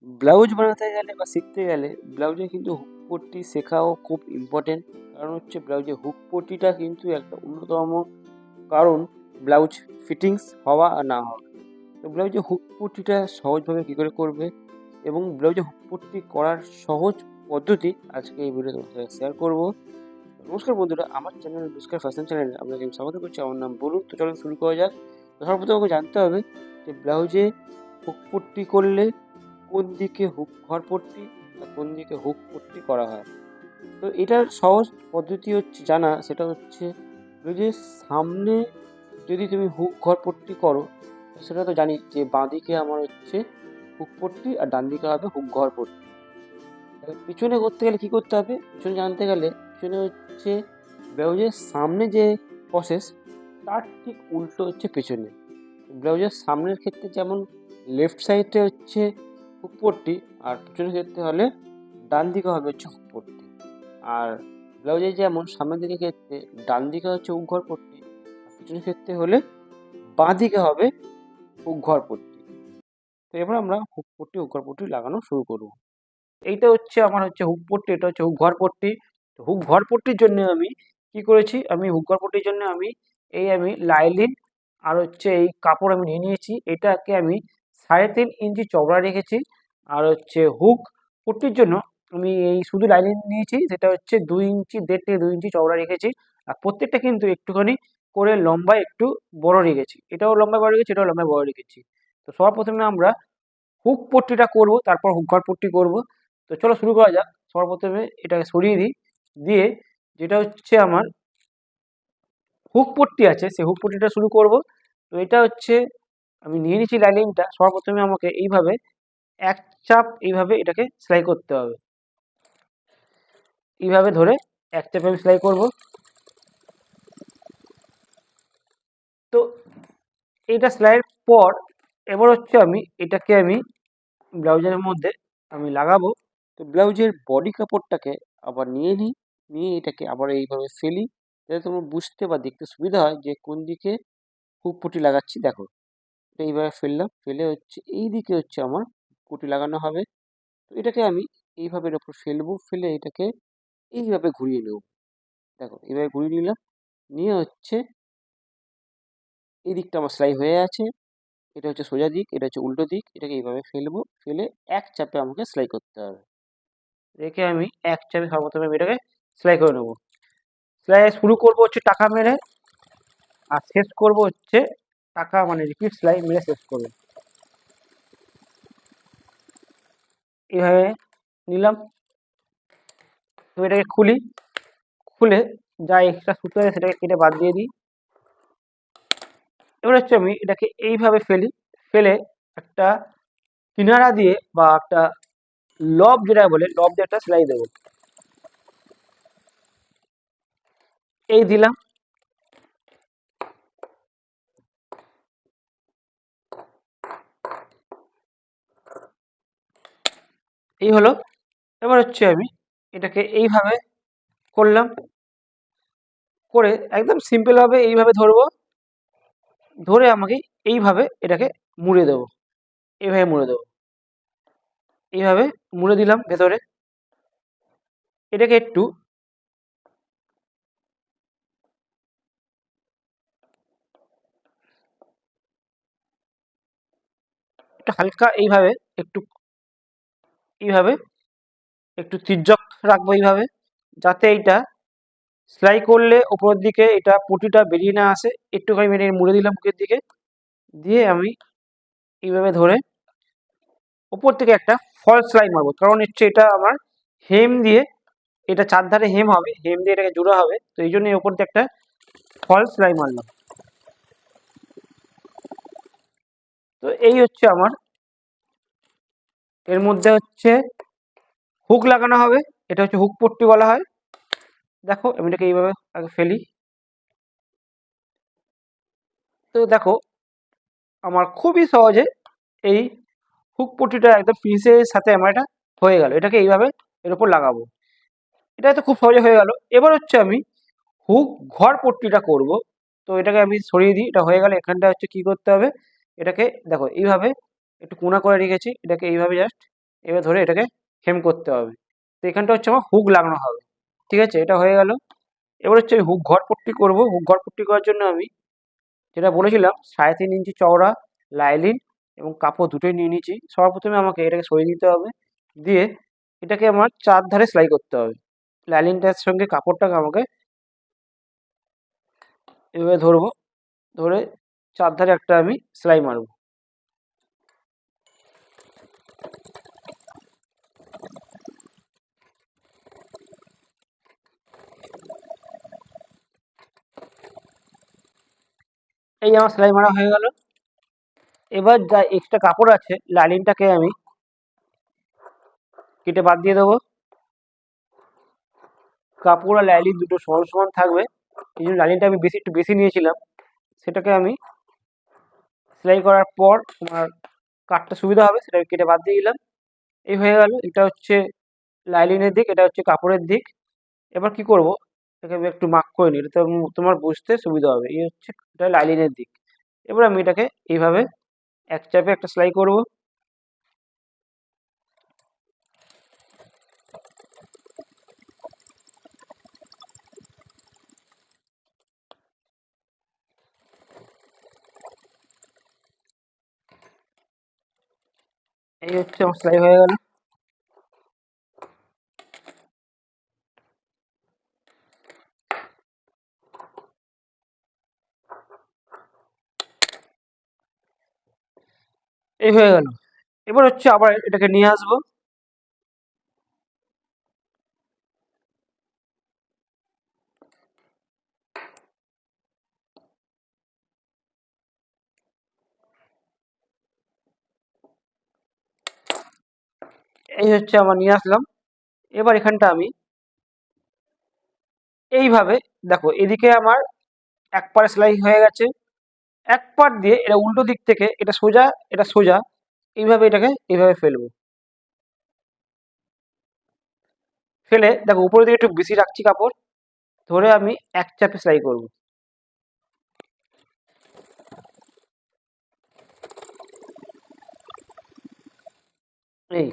Blouse বানাতে গেলে বা শিখতে গেলে ব্লাউজে কিন্তু হুক পট্টি শেখাও খুব ইম্পর্টেন্ট। কারণ হচ্ছে ব্লাউজে হুক পট্টিটা কিন্তু একটা অন্যতম কারণ ব্লাউজ ফিটিংস হওয়া আর না হওয়া। তো ব্লাউজে হুক পট্টিটা সহজভাবে কী করে করবে এবং ব্লাউজে হুক পট্টি করার সহজ পদ্ধতি আজকে এই ভিডিওতে তোমার সাথে শেয়ার করবো। নমস্কার বন্ধুরা, আমার চ্যানেল বিস্কার ফ্যাশন চ্যানেলে আপনাকে আমি স্বাগত করছি। আমার নাম বলুন। তো চলুন শুরু করা যাক। তো সর্বপ্রথম আমাকে জানতে হবে যে ব্লাউজে হুক পট্টি করলে কোন দিকে হুক ঘর পট্টি আর কোন দিকে হুক পট্টি করা হয়। তো এটার সহজ পদ্ধতি হচ্ছে জানা, সেটা হচ্ছে ব্লাউজের সামনে যদি তুমি হুক ঘর পট্টি করো, সেটা তো জানি যে বাঁ দিকে আমার হচ্ছে হুক পট্টি আর ডান দিকে হবে হুক ঘর পট্টি। পিছনে করতে গেলে কী করতে হবে, পিছনে জানতে গেলে পিছনে হচ্ছে ব্লাউজের সামনে যে প্রসেস তার ঠিক উল্টো হচ্ছে পেছনে। ব্লাউজের সামনের ক্ষেত্রে যেমন লেফট সাইডে হচ্ছে হুক পট্টি আর পিছনের ক্ষেত্রে হলে ডান দিকে হবে হচ্ছে হুক পট্টি। আর ব্লাউজের যেমন সামনের দিকে ক্ষেত্রে ডান দিকে হচ্ছে হুক ঘর পট্টি আর পিছনের ক্ষেত্রে হলে বাঁ দিকে হবে হুক ঘর পট্টি। তো এবার আমরা হুক পট্টি হুক ঘর পট্টি লাগানো শুরু করব। এইটা হচ্ছে আমার হচ্ছে হুক পট্টি, এটা হচ্ছে হুক ঘর পট্টি। তো হুক ঘর পট্টির জন্য আমি কি করেছি, আমি হুক ঘর পট্টির জন্য আমি লাইলিন আর হচ্ছে এই কাপড় আমি নিয়ে নিয়েছি। এটাকে আমি 3.5 ইঞ্চি চওড়া রেখেছি। আর হচ্ছে হুক পট্টির জন্য আমি এই শুধু লাইলিন নিয়েছি, সেটা হচ্ছে 2 ইঞ্চি, 1.5 থেকে 2 ইঞ্চি চওড়া রেখেছি। আর প্রত্যেকটা কিন্তু একটুখানি করে লম্বায় একটু বড় রেখেছি, এটাও লম্বায় বড় রেখেছি, এটাও লম্বায় বড় রেখেছি। তো সবার প্রথমে আমরা হুক পট্টিটা করব, তারপর হুক ঘর পট্টি করব। তো চলো শুরু করা যাক। সর্বপ্রথমে এটাকে সরিয়ে দিই, দিয়ে যেটা হচ্ছে আমার হুক পট্টি আছে সেই হুক পট্টিটা শুরু করব। তো এটা হচ্ছে আমি নিয়ে নিচ্ছি লাইনিংটা। সর্বপ্রথমে আমাকে এইভাবে এক চাপ এইভাবে এটাকে সেলাই করতে হবে, এইভাবে ধরে এক চাপে আমি সেলাই করব। তো এইটা সেলাইয়ের পর এবার হচ্ছে আমি ব্লাউজের মধ্যে আমি লাগাবো। তো ব্লাউজের বডি কাপড়টাকে আবার নিয়ে নিই, নিয়ে এটাকে আবার এইভাবে ফেলি, যাতে তোমার বুঝতে বা দেখতে সুবিধা হয় যে কোন দিকে হুক পট্টি লাগাচ্ছি। দেখো, এটা এইভাবে ফেললাম, ফেলে হচ্ছে এই দিকে হচ্ছে আমার পট্টি লাগানো হবে। তো এটাকে আমি এইভাবে এর ওপর ফেলবো, ফেলে এটাকে এইভাবে ঘুরিয়ে নেব। দেখো এইভাবে ঘুরিয়ে নিলাম, নিয়ে হচ্ছে এই দিকটা আমার সেলাই হয়ে আছে। এটা হচ্ছে সোজা দিক, এটা হচ্ছে উল্টো দিক। এটাকে এইভাবে ফেলবো, ফেলে এক চাপে আমাকে সেলাই করতে হবে। রেখে আমি এক চাপে সর্বপ্রথমে আমি এটাকে সেলাই করে নেবো। সেলাই শুরু করব হচ্ছে টাকা মেরে, আর শেষ করব হচ্ছে টাকা মানে রিপিট সেলাই মেরে শেষ করবো। এইভাবে নিলাম। তো এটাকে খুলি, খুলে যা এক্সট্রা সুতো আছে সেটাকে কেটে বাদ দিয়ে দিই। এবার হচ্ছে আমি এটাকে এইভাবে ফেলি, ফেলে একটা কিনারা দিয়ে বা একটা লব যেটা বলে লব দিয়ে একটা সেলাই দেবো। এই দিলাম। এই হলো। এবার হচ্ছে আমি এটাকে এইভাবে করলাম, করে একদম সিম্পল ভাবে এইভাবে ধরবো, ধরে আমাকে এইভাবে এটাকে মুড়ে দেবো, এইভাবে মুড়ে দেবো। এইভাবে মুড়ে দিলাম ভেতরে। এটাকে একটু একটু হালকা এইভাবে একটু এইভাবে একটু তির্যক রাখবো এইভাবে, যাতে এইটা সেলাই করলে উপরের দিকে এটা পটিটা বেরিয়ে না আসে। একটুখানি মেরে মুড়ে দিলাম বুকের দিকে, দিয়ে আমি এইভাবে ধরে উপর থেকে একটা ফলস সেলাই মারবো। কারণ হচ্ছে এটা আমার হেম দিয়ে, এটা চারধারে হেম হবে, হেম দিয়ে এটাকে জোড়া হবে। তো এই জন্য উপর দিয়ে একটা ফলস সেলাই মারলাম। তো এই হচ্ছে আমার, এর মধ্যে হচ্ছে হুক লাগানো হবে, এটা হচ্ছে হুক পট্টি বলা হয়। দেখো আমি এটাকে এইভাবে আগে ফেলি। তো দেখো আমার খুবই সহজে এই হুক পট্টিটা একদম পিসের সাথে আমার এটা হয়ে গেল। এটাকে এইভাবে এর উপর লাগাবো, এটা তো খুব সহজে হয়ে গেল। এবার হচ্ছে আমি হুক ঘর পট্টিটা করব। তো এটাকে আমি সরিয়ে দিই, এটা হয়ে গেলে এখানটা হচ্ছে কি করতে হবে, এটাকে দেখো এইভাবে একটু কোনা করে রেখেছি, এটাকে এইভাবে জাস্ট এবার ধরে এটাকে হেম করতে হবে। তো এখানটা হচ্ছে আমার হুক লাগানো হবে। ঠিক আছে, এটা হয়ে গেল। এবার হচ্ছে আমি হুক ঘর পট্টি করবো। হুক ঘর পট্টি করার জন্য আমি যেটা বলেছিলাম 3.5 ইঞ্চি চওড়া লাইলিন এবং কাপড় দুটোই নিয়ে নিয়েছি। সবার প্রথমে আমাকে এটাকে সরিয়ে দিতে হবে, দিয়ে এটাকে আমার চারধারে সেলাই করতে হবে। লাইলিনটার সঙ্গে কাপড়টাকে আমাকে এভাবে ধরবো, ধরে চারধারে একটা আমি সেলাই মারবো। এই আমার সেলাই মারা হয়ে গেল। এবার যা এক্সট্রা কাপড় আছে লাইলিনটাকে আমি কেটে বাদ দিয়ে দেবো। কাপড় আর লাইলিন দুটো সমান সমান থাকবে, এই জন্য লাইলিনটা আমি একটু বেশি নিয়েছিলাম। সেটাকে আমি সেলাই করার পর তোমার কাটতে সুবিধা হবে, সেটাকে কেটে বাদ দিয়ে দিলাম। এই হয়ে গেল। এটা হচ্ছে লাইলিনের দিক, এটা হচ্ছে কাপড়ের দিক। এবার কি করব, এটাকে আমি একটু মার্ক করে নিই, এটা তোমার বুঝতে সুবিধা হবে। এই হচ্ছে এটা লাইলিনের দিক। এবার আমি এটাকে এইভাবে এক চাপে একটা সেলাই করব। এই হচ্ছে আমার সেলাই হয়ে গেল। এই হয়ে গেল। এবার হচ্ছে আবার এটাকে নিয়ে আসবো। এই হচ্ছে আমার নিয়ে আসলাম। এবার এখানটা আমি এইভাবে, দেখো এদিকে আমার এক পাড়ে সেলাই হয়ে গেছে, এক পাড় দিয়ে এটা উল্টো দিক থেকে এটা সোজা, এটা সোজা, এইভাবে এটাকে এইভাবে ফেলবো। ফেলে দেখো উপরের দিকে একটু বেশি রাখছি কাপড়, ধরে আমি এক চাপে সেলাই করব। এই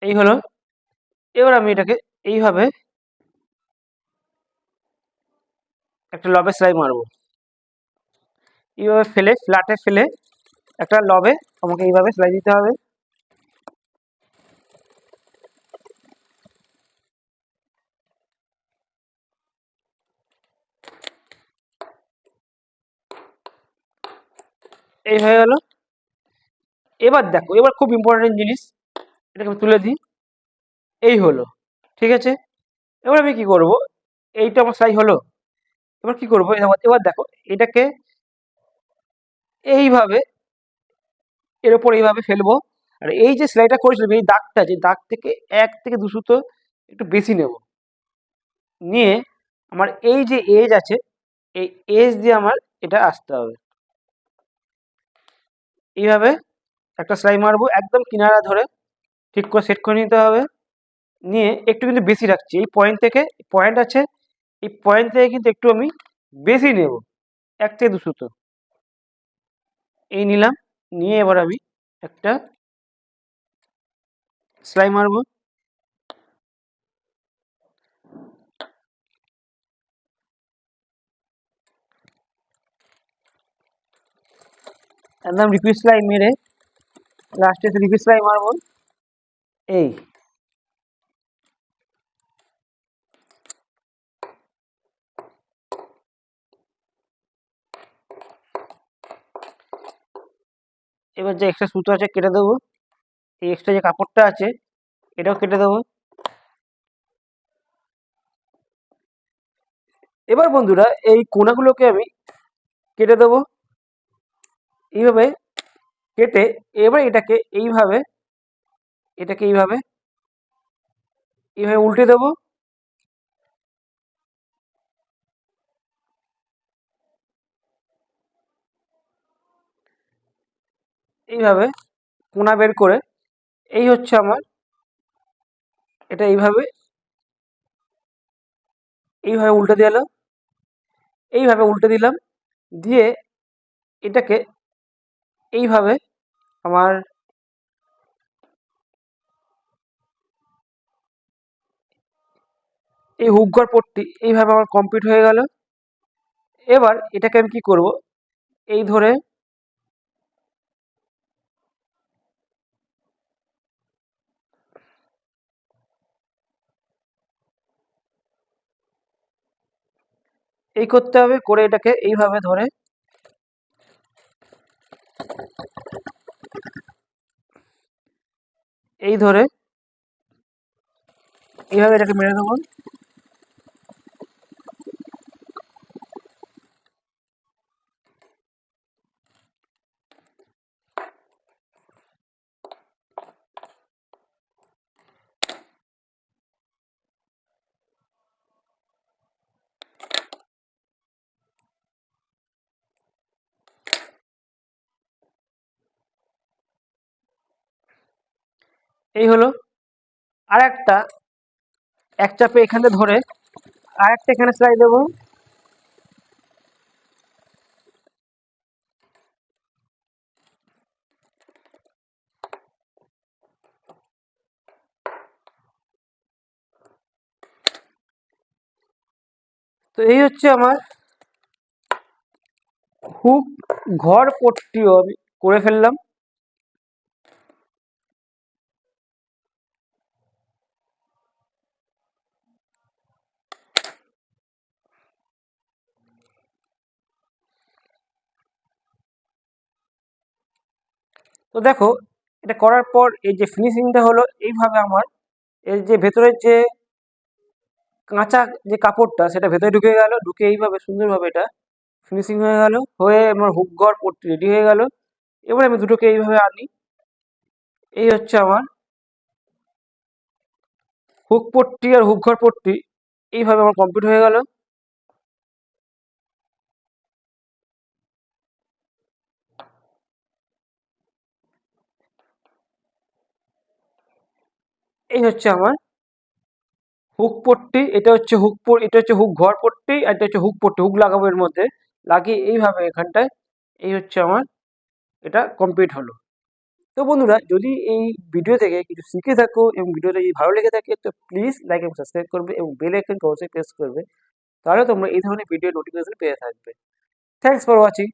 এই হলো। এবার আমি এটাকে এইভাবে একটা লবে সেলাই মারবো। এইভাবে ফেলে ফ্ল্যাটে ফেলে একটা লবে আমাকে এইভাবে সেলাই দিতে হবে। এই হয়ে গেল। এবার দেখো, এবার খুব ইম্পর্টেন্ট জিনিস, এটাকে আমি তুলে দিই। এই হলো, ঠিক আছে। এবার আমি কি করব, এইটা আমার সেলাই হলো। এবার কি করবো, এবার দেখো এটাকে এইভাবে এর উপর এইভাবে ফেলবো। আর এই যে সেলাইটা করেছিলাম এই দাগটা, যে দাগ থেকে 1 থেকে 2 সুতো একটু বেশি নেব, নিয়ে আমার এই যে এজ আছে এই এজ দিয়ে আমার এটা আসতে হবে। এইভাবে একটা সেলাই মারবো একদম কিনারা ধরে, ঠিক করে সেট করে নিতে হবে। নিয়ে একটু কিন্তু বেশি রাখছি, এই পয়েন্ট থেকে পয়েন্ট আছে, এই পয়েন্ট থেকে কিন্তু একটু আমি বেশি নেব, 1 থেকে 2 সুতো এই নিলাম। নিয়ে এবার আমি একটা সেলাই মারবো। একদম রিপিট সেলাই মেরে লাস্টে রিপিট সেলাই মারবো। এই এবার যে এক্সট্রা সুতো আছে কেটে দেবো, এই এক্সট্রা যে কাপড়টা আছে এটাও কেটে দেবো। এবার বন্ধুরা এই কোনাগুলোকে আমি কেটে দেবো এইভাবে কেটে। এবার এটাকে এইভাবে, এটাকে এইভাবে এইভাবে উল্টে দেবো। এইভাবে কোনা বের করে, এই হচ্ছে আমার এটা এইভাবে এইভাবে উল্টে দিলাম। এইভাবে উল্টে দিলাম, দিয়ে এটাকে এইভাবে আমার এই হুকঘর পট্টি এইভাবে আমার কমপ্লিট হয়ে গেল। এবার এটাকে আমি কি করব, এই ধরে এই করতে হবে, করে এটাকে এইভাবে ধরে এই ধরে এইভাবে এটাকে মেরে দেবো। এই হলো। আর একটা এক চাপে এখানে ধরে আর একটা এখানে সেলাই দেবো। তো এই হচ্ছে আমার হুক ঘর পট্টিও আমি করে ফেললাম। তো দেখো, এটা করার পর এই যে ফিনিশিংটা হলো এইভাবে আমার এর যে ভেতরের যে কাঁচা যে কাপড়টা সেটা ভেতরে ঢুকে গেল, ঢুকে এইভাবে সুন্দরভাবে এটা ফিনিশিং হয়ে গেল, হয়ে আমার হুক ঘর পট্টি রেডি হয়ে গেল। এবার আমি দুটোকে এইভাবে আনি, এই হচ্ছে আমার হুক পট্টি আর হুক ঘর পট্টি এইভাবে আমার কমপ্লিট হয়ে গেল। এই হচ্ছে আমার হুক পট্টি, এটা হচ্ছে এটা হচ্ছে হুক ঘর পট্টি, আর এটা হচ্ছে হুক পট্টি, হুক লাগাবো এর মধ্যে, লাগিয়ে এইভাবে এখানটায়। এই হচ্ছে আমার এটা কমপ্লিট হলো। তো বন্ধুরা, যদি এই ভিডিও থেকে কিছু শিখে থাকো এবং ভিডিওটা যদি ভালো লেগে থাকে তো প্লিজ লাইক এবং সাবস্ক্রাইব করবে এবং বেল আইকনকে অবশ্যই প্রেস করবে, তাহলে তোমরা এই ধরনের ভিডিও নোটিফিকেশন পেয়ে থাকবে। Thanks for watching.